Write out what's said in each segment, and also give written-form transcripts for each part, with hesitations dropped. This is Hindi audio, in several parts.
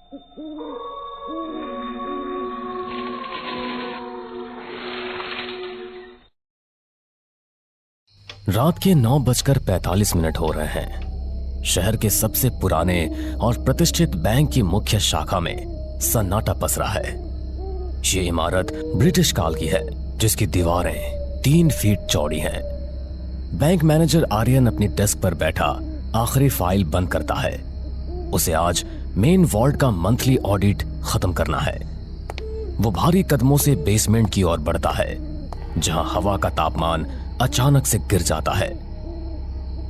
रात के 9:45 हो रहे हैं। शहर के सबसे पुराने और प्रतिष्ठित बैंक की मुख्य शाखा में सन्नाटा पसरा है। ये इमारत ब्रिटिश काल की है, जिसकी दीवारें 3 फीट चौड़ी हैं। बैंक मैनेजर आर्यन अपनी डेस्क पर बैठा आखिरी फाइल बंद करता है। उसे आज मेन वॉल्ट का मंथली ऑडिट खत्म करना है। वो भारी कदमों से बेसमेंट की ओर बढ़ता है, जहां हवा का तापमान अचानक से गिर जाता है।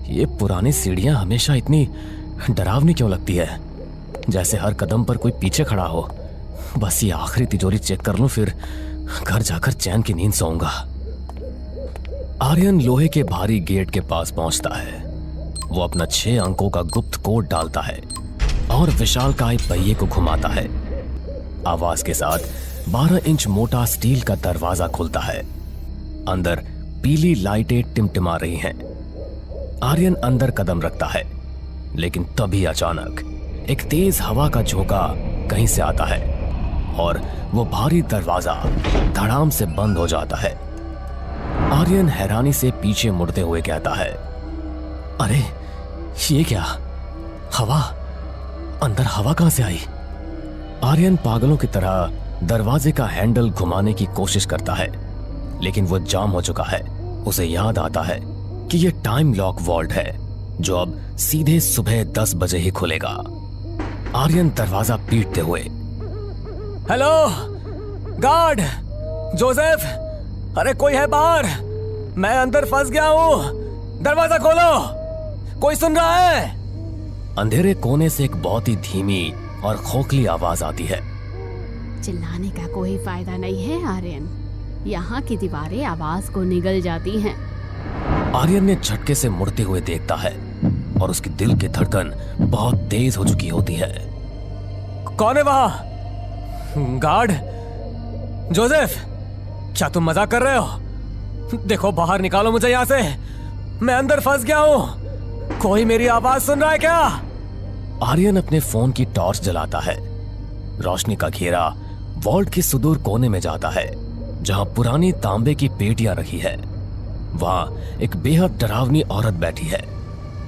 ये पुरानी सीढ़ियां हमेशा इतनी डरावनी क्यों लगती है, जैसे हर कदम पर कोई पीछे खड़ा हो। बस ये आखिरी तिजोरी चेक कर लूं, फिर घर जाकर चैन की नींद सोऊंगा। आर्यन लोहे के भारी गेट के पास पहुंचता है। वो अपना 6 अंकों का गुप्त कोड डालता है और विशालकाय पहिए को घुमाता है। आवाज के साथ 12 इंच मोटा स्टील का दरवाजा खुलता है। अंदर पीली लाइटें टिमटिमा रही हैं। आर्यन अंदर कदम रखता है, लेकिन तभी अचानक एक तेज हवा का झोंका कहीं से आता है और वो भारी दरवाजा धड़ाम से बंद हो जाता है। आर्यन हैरानी से पीछे मुड़ते हुए कहता है, अरे ये क्या? हवा? अंदर हवा कहां से आई? आर्यन पागलों की तरह दरवाजे का हैंडल घुमाने की कोशिश करता है, लेकिन वो जाम हो चुका है। उसे याद आता है कि ये टाइम लॉक वॉल्ट है, जो अब सीधे सुबह 10 बजे ही खुलेगा। आर्यन दरवाजा पीटते हुए, हेलो गार्ड, जोसेफ, अरे कोई है बाहर? मैं अंदर फंस गया हूं, दरवाजा खोलो, कोई सुन रहा है? अंधेरे कोने से एक बहुत ही धीमी और खोखली आवाज आती है। चिल्लाने का कोई फायदा नहीं है आर्यन, यहाँ की दीवारें आवाज को निगल जाती हैं। आर्यन ने झटके से मुड़ते हुए देखता है और उसकी दिल की धड़कन बहुत तेज हो चुकी होती है। कौन है वहां? गार्ड? जोसेफ, क्या तुम मजाक कर रहे हो? देखो बाहर निकालो मुझे यहाँ से, मैं अंदर फंस गया हूँ। कोई मेरी आवाज सुन रहा है क्या? आर्यन अपने फोन की टॉर्च जलाता है। रोशनी का घेरा वॉल्ट के सुदूर कोने में जाता है, जहां पुरानी तांबे की पेटियां रखी है। वहां एक बेहद डरावनी औरत बैठी है,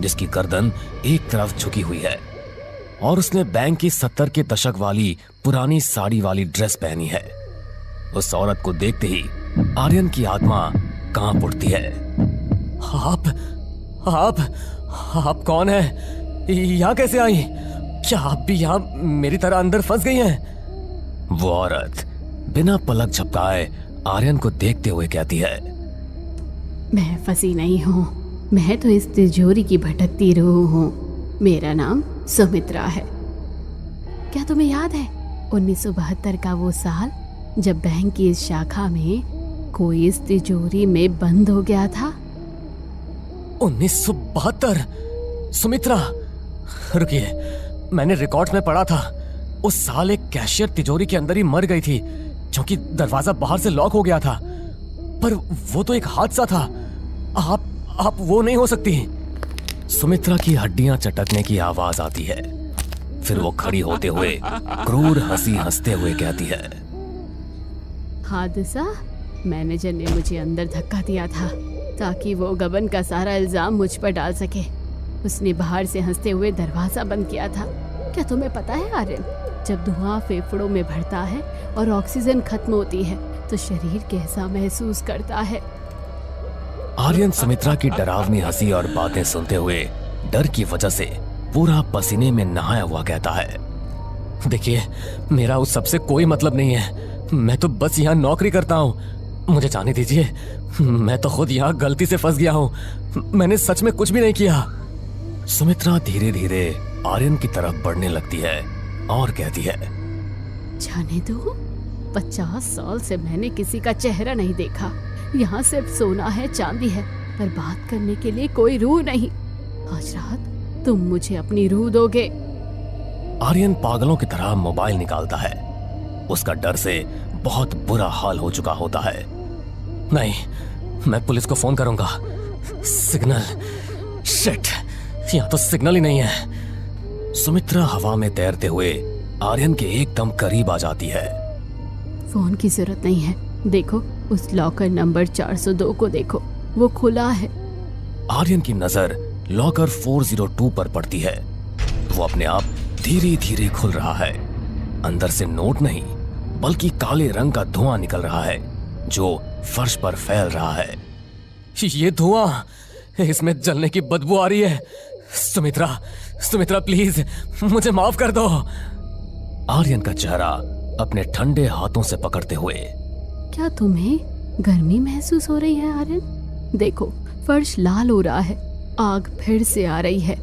जिसकी गर्दन एक तरफ झुकी हुई है और उसने बैंक की 70 के दशक वाली पुरानी साड़ी वाली ड्रेस पहनी है। उस औरत को देखते ही आर्यन की आत्मा कांप उठती है। आप कौन है? यहाँ कैसे आई? क्या आप भी यहाँ मेरी तरह अंदर फंस गई हैं? वो औरत बिना पलक झपकाए आर्यन को देखते हुए कहती है, मैं फंसी नहीं हूँ, मैं तो इस तिजोरी की भटकती रूह हूँ। मेरा नाम सुमित्रा है। क्या तुम्हें याद है 1972 का वो साल, जब बैंक की इस शाखा में कोई इस तिजोरी में बंद हो गया था? 1972? सुमित्रा, रुकिए, मैंने रिकॉर्ड्स में पढ़ा था उस साल एक कैशियर तिजोरी के अंदर ही मर गई थी, क्योंकि दरवाजा बाहर से लॉक हो गया था। पर वो तो एक हादसा था। आप वो नहीं हो सकती। सुमित्रा की हड्डियां चटकने की आवाज आती है। फिर वो खड़ी होते हुए क्रूर हंसी हंसते हुए कहती है, हादसा? मैनेजर ने मुझे अंदर धक्का दिया था ताकि वो गबन का सारा इल्जाम मुझ पर डाल सके। उसने बाहर से हंसते हुए दरवाजा बंद किया था। क्या तुम्हें पता है आर्यन, जब धुआं फेफड़ों में भरता है और ऑक्सीजन खत्म होती है तो शरीर कैसा महसूस करता है? आर्यन सुमित्रा की डरावनी हंसी और बातें सुनते हुए डर की वजह से पूरा पसीने में नहाया हुआ कहता है, देखिए, मेरा उस सबसे कोई मतलब नहीं है। मैं तो बस यहाँ नौकरी करता हूँ, मुझे जाने दीजिए। मैं तो खुद यहाँ गलती से फंस गया हूँ, मैंने सच में कुछ भी नहीं किया। सुमित्रा धीरे धीरे आर्यन की तरफ बढ़ने लगती है और कहती है, जाने दो, 50 साल से मैंने किसी का चेहरा नहीं देखा। यहाँ सिर्फ सोना है, चांदी है, पर बात करने के लिए कोई रूह नहीं। आज रात तुम मुझे अपनी रूह दोगे। आर्यन पागलों की तरह मोबाइल निकालता है। उसका डर से बहुत बुरा हाल हो चुका होता है। नहीं, मैं पुलिस को फोन करूंगा। सिग्नल, शिट, यहाँ तो सिग्नल ही नहीं है। सुमित्रा हवा में तैरते हुए आर्यन के एकदम करीब आ जाती है। फोन की जरूरत नहीं है, देखो उस लॉकर नंबर 402 को देखो, वो खुला है। आर्यन की नजर लॉकर 402 पर पड़ती है। वो अपने आप धीरे धीरे खुल रहा है। अंदर से नोट नहीं बल्कि काले रंग का धुआं निकल रहा है जो फर्श पर फैल रहा है। ये धुआं, इसमें जलने की बदबू आ रही है। सुमित्रा प्लीज मुझे माफ कर दो। आर्यन का चेहरा अपने ठंडे हाथों से पकड़ते हुए, क्या तुम्हें गर्मी महसूस हो रही है आर्यन? देखो फर्श लाल हो रहा है, आग फिर से आ रही है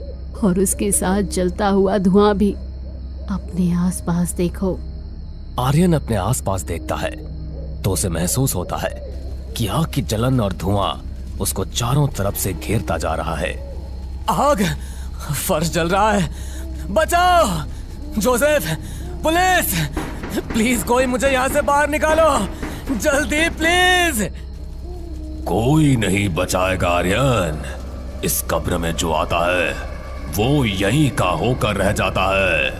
और उसके साथ जलता हुआ धुआं भी। अपने आसपास देखो। आर्यन अपने आसपास देखता है तो उसे महसूस होता है कि आग की जलन और धुआं उसको चारों तरफ से घेरता जा रहा है। आग, फर्श जल रहा है, बचाओ! जोसेफ, पुलिस, प्लीज कोई मुझे यहाँ से बाहर निकालो, जल्दी प्लीज। कोई नहीं बचाएगा आर्यन। इस कब्र में जो आता है वो यहीं का होकर रह जाता है।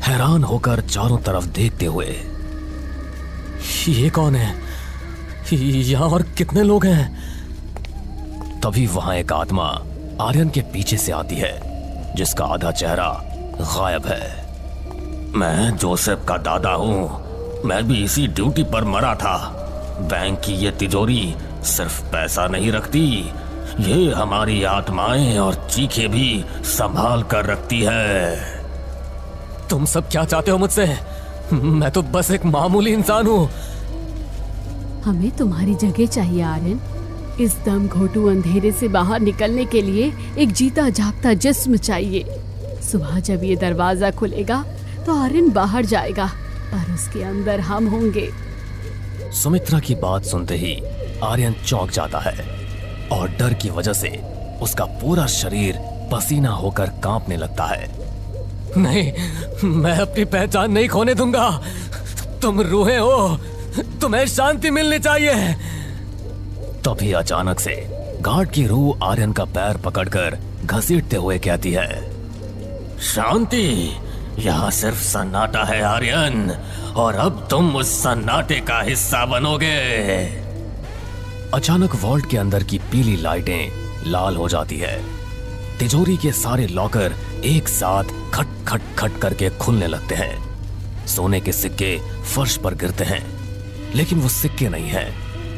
हैरान होकर चारों तरफ देखते हुए, ये कौन है? यहाँ और कितने लोग हैं? तभी वहां एक आत्मा आर्यन के पीछे से आती है जिसका आधा चेहरा गायब है। मैं जोसेफ का दादा हूं, मैं भी इसी ड्यूटी पर मरा था। बैंक की ये तिजोरी सिर्फ पैसा नहीं रखती, ये हमारी आत्माएं और चीखें भी संभाल कर रखती है। तुम सब क्या चाहते हो मुझसे? मैं तो बस एक मामूली इंसान हूं। हमें तुम्हारी जगह चाहिए आर्यन। इस दम घोटू अंधेरे से बाहर निकलने के लिए एक जीता जागता जिस्म चाहिए। सुबह जब ये दरवाजा खुलेगा तो आर्यन बाहर जाएगा और उसके अंदर हम होंगे। सुमित्रा की बात सुनते ही आर्यन चौंक जाता है और डर की वजह से उसका पूरा शरीर पसीना होकर कांपने लगता है। नहीं, मैं अपनी पहचान नहीं खोने दूंगा। तुम रूहें हो, तुम्हें शांति मिलनी चाहिए। तभी अचानक से गार्ड की रूह आर्यन का पैर पकड़कर घसीटते हुए कहती है, शांति? यहाँ सिर्फ सन्नाटा है आर्यन, और अब तुम उस सन्नाटे का हिस्सा बनोगे। अचानक वॉल्ट के अंदर की पीली लाइटें लाल हो जाती है। तिजोरी के सारे लॉकर एक साथ खट खट खट करके खुलने लगते हैं। सोने के सिक्के फर्श पर गिरते हैं, लेकिन वो सिक्के नहीं है,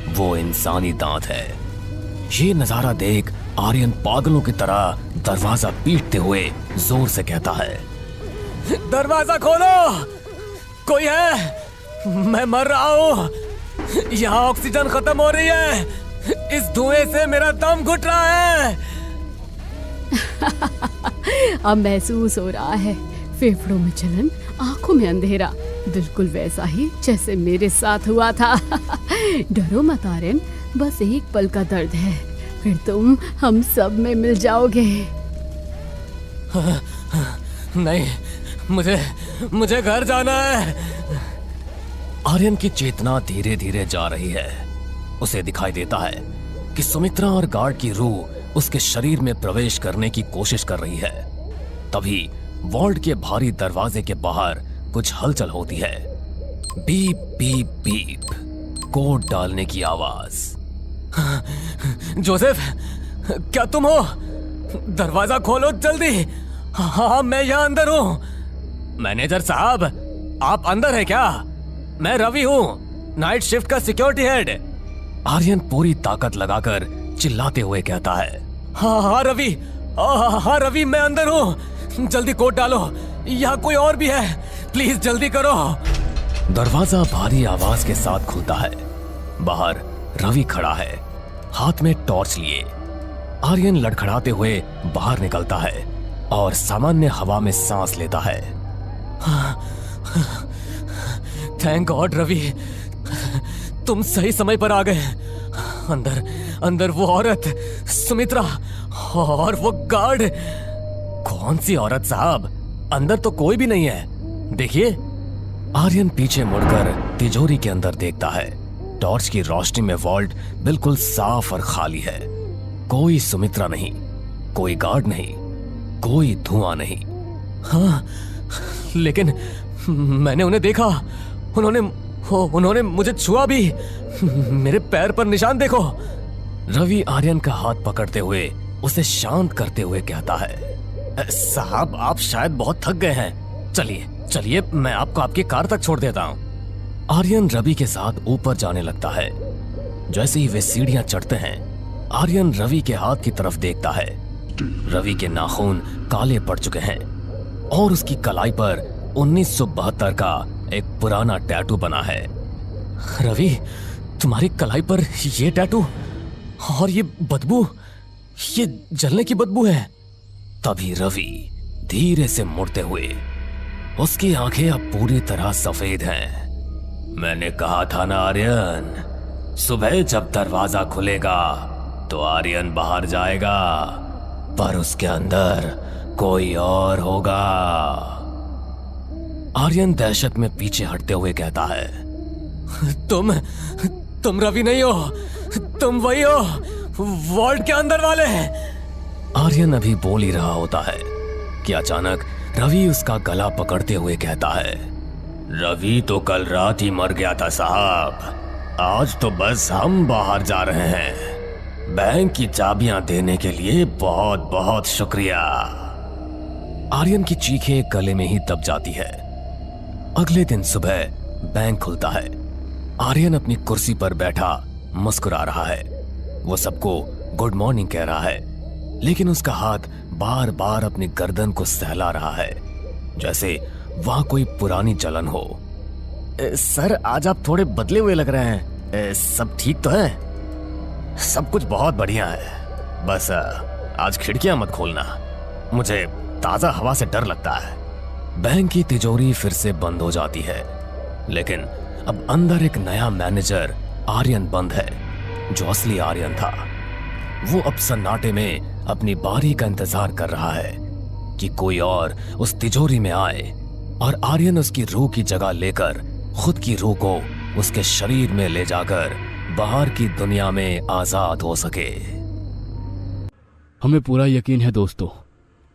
वो इंसानी दांत है। ये नजारा देख आर्यन पागलों की तरह दरवाजा पीटते हुए जोर से कहता है, दरवाजा खोलो, कोई है? मैं मर रहा हूं, यहाँ ऑक्सीजन खत्म हो रही है, इस धुएं से मेरा दम घुट रहा है। अब महसूस हो रहा है, फेफड़ों में जलन, आंखों में अंधेरा, बिल्कुल वैसा ही जैसे मेरे साथ हुआ था। डरो मत आर्यन, बस एक पल का दर्द है, फिर तुम हम सब में मिल जाओगे। नहीं, मुझे घर जाना है। आर्यन की चेतना धीरे धीरे जा रही है। उसे दिखाई देता है कि सुमित्रा और गार्ड की रूह उसके शरीर में प्रवेश करने की कोशिश कर रही है। तभी वॉल्ट के भारी दरवाजे के बाहर कुछ हलचल होती है। बीप बीप बीप, कोड डालने की आवाज। जोसेफ, क्या तुम हो? दरवाजा खोलो जल्दी। हाँ, मैं यहाँ अंदर हूँ। मैनेजर साहब, आप अंदर है क्या? मैं रवि हूँ, नाइट शिफ्ट का सिक्योरिटी हेड। आर्यन पूरी ताकत लगाकर चिल्लाते हुए कहता है, हाँ रवि, हाँ रवि, मैं अंदर हूँ, जल्दी कोट डालो, यहाँ कोई और भी है, प्लीज जल्दी करो। दरवाजा भारी आवाज के साथ खुलता है। बाहर रवि खड़ा है, हाथ में टॉर्च लिए। आर्यन लड़खड़ाते हुए बाहर निकलता है और सामान्य हवा में सांस लेता है। थैंक गॉड रवि, तुम सही समय पर आ गए। अंदर वो औरत सुमित्रा और वो गार्ड। कौन सी औरत साहब? अंदर तो कोई भी नहीं है, देखिए। आर्यन पीछे मुड़कर तिजोरी के अंदर देखता है। टॉर्च की रोशनी में वॉल्ट बिल्कुल साफ और खाली है। कोई सुमित्रा नहीं, कोई गार्ड नहीं, कोई धुआं नहीं। हाँ, लेकिन मैंने उन्हें देखा, उन्होंने मुझे छुआ भी। मेरे पैर पर निशान देखो। रवि आर्यन का हाथ पकड़ते हुए उसे शांत करते हुए कहता है, साहब आप शायद बहुत थक गए हैं, चलिए चलिए मैं आपको आपकी कार तक छोड़ देता हूं। आर्यन रवि के साथ ऊपर जाने लगता है। जैसे ही वे सीढ़ियां चढ़ते हैं, आर्यन रवि के हाथ की तरफ देखता है। रवि के नाखून काले पड़ चुके हैं और उसकी कलाई पर 1972 का एक पुराना टैटू बना है। रवि, तुम्हारी कलाई पर ये टैटू और ये बदबू, ये जलने की बदबू है। तभी रवि धीरे से मुड़ते हुए, उसकी आंखें अब पूरी तरह सफेद हैं। मैंने कहा था ना आर्यन, सुबह जब दरवाजा खुलेगा तो आर्यन बाहर जाएगा, पर उसके अंदर कोई और होगा। आर्यन दहशत में पीछे हटते हुए कहता है, तुम रवि नहीं हो, तुम वही हो, वॉल्ट के अंदर वाले। आर्यन अभी बोल ही रहा होता है कि अचानक रवि उसका गला पकड़ते हुए कहता है, रवि तो कल रात ही मर गया था साहब, आज तो बस हम बाहर जा रहे हैं। बैंक की चाबियां देने के लिए बहुत बहुत शुक्रिया। आर्यन की चीखें गले में ही दब जाती है। अगले दिन सुबह बैंक खुलता है। आर्यन अपनी कुर्सी पर बैठा मुस्कुरा रहा है। वो सबको गुड मॉर्निंग कह रहा है, लेकिन उसका हाथ बार बार अपनी गर्दन को सहला रहा है, जैसे वहां कोई पुरानी जलन हो। सर आज आप थोड़े बदले हुए लग रहे हैं, सब ठीक तो है? सब कुछ बहुत बढ़िया है, बस आज खिड़कियां मत खोलना, मुझे ताजा हवा से डर लगता है। बैंक की तिजोरी फिर से बंद हो जाती है, लेकिन अब अंदर एक नया मैनेजर आर्यन बंद है, जो असली आर्यन था। वो अब सन्नाटे में अपनी बारी का इंतजार कर रहा है कि कोई और उस तिजोरी में आए और आर्यन उसकी रूह की जगह लेकर खुद की रूह को उसके शरीर में ले जाकर बाहर की दुनिया में आजाद हो सके। हमें पूरा यकीन है दोस्तों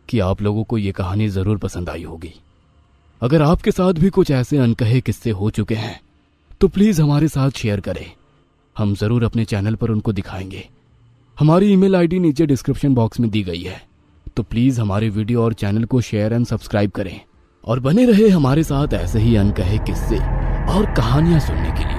कि आप लोगों को ये कहानी जरूर पसंद आई होगी। अगर आपके साथ भी कुछ ऐसे अनकहे किस्से हो चुके हैं तो प्लीज हमारे साथ शेयर करें, हम जरूर अपने चैनल पर उनको दिखाएंगे। हमारी ईमेल आईडी नीचे डिस्क्रिप्शन बॉक्स में दी गई है, तो प्लीज हमारे वीडियो और चैनल को शेयर एंड सब्सक्राइब करें और बने रहे हमारे साथ ऐसे ही अनकहे किस्से और कहानियां सुनने के लिए।